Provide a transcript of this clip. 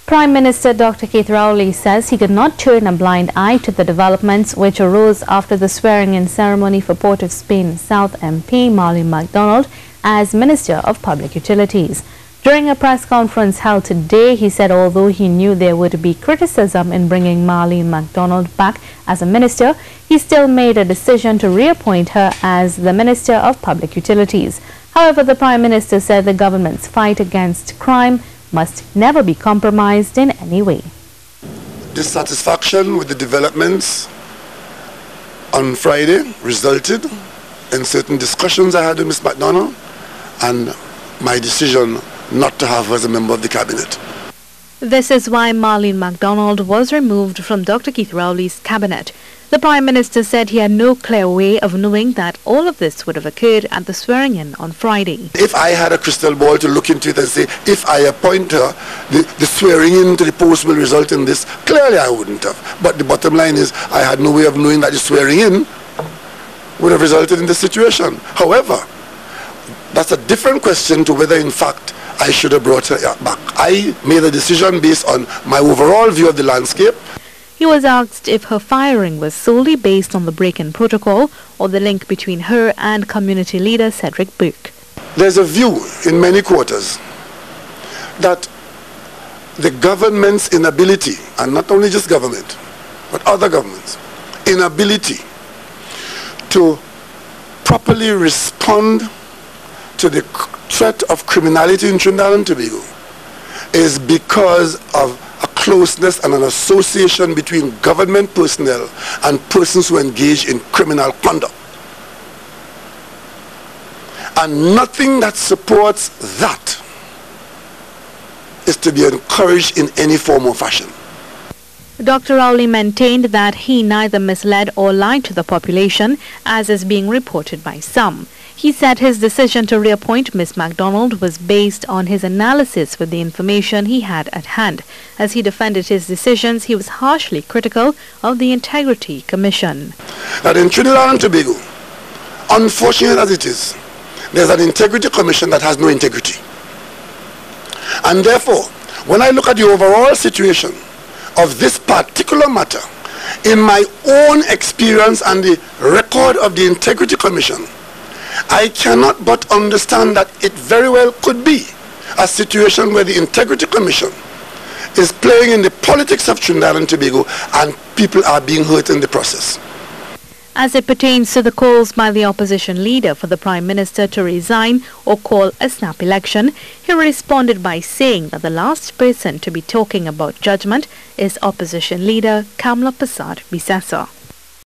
Prime Minister Dr. Keith Rowley says he could not turn a blind eye to the developments which arose after the swearing-in ceremony for Port of Spain South MP Marlene McDonald as Minister of Public Utilities. During a press conference held today, he said although he knew there would be criticism in bringing Marlene McDonald back as a minister, he still made a decision to reappoint her as the Minister of Public Utilities. However, the Prime Minister said the government's fight against crime must never be compromised in any way. Dissatisfaction with the developments on Friday resulted in certain discussions I had with Ms. McDonald and my decision not to have her as a member of the cabinet. This is why Marlene McDonald was removed from Dr. Keith Rowley's cabinet. The Prime Minister said he had no clear way of knowing that all of this would have occurred at the swearing-in on Friday. If I had a crystal ball to look into it and say, if I appoint her, the swearing-in to the post will result in this, clearly I wouldn't have. But the bottom line is, I had no way of knowing that the swearing-in would have resulted in this situation. However, that's a different question to whether, in fact, I should have brought her back. I made a decision based on my overall view of the landscape. He was asked if her firing was solely based on the break-in protocol or the link between her and community leader Cedric Burke. There's a view in many quarters that the government's inability, and not only just government, but other governments, inability to properly respond to the threat of criminality in Trinidad and Tobago is because of a closeness and an association between government personnel and persons who engage in criminal conduct. And nothing that supports that is to be encouraged in any form or fashion. Dr. Rowley maintained that he neither misled or lied to the population, as is being reported by some. He said his decision to reappoint Ms. McDonald was based on his analysis with the information he had at hand. As he defended his decisions, he was harshly critical of the Integrity Commission. That in Trinidad and Tobago, unfortunate as it is, there's an Integrity Commission that has no integrity. And therefore, when I look at the overall situation of this particular matter, in my own experience and the record of the Integrity Commission, I cannot but understand that it very well could be a situation where the Integrity Commission is playing in the politics of Trinidad and Tobago and people are being hurt in the process. As it pertains to the calls by the opposition leader for the Prime Minister to resign or call a snap election, he responded by saying that the last person to be talking about judgment is opposition leader Kamla Persad Bissessa.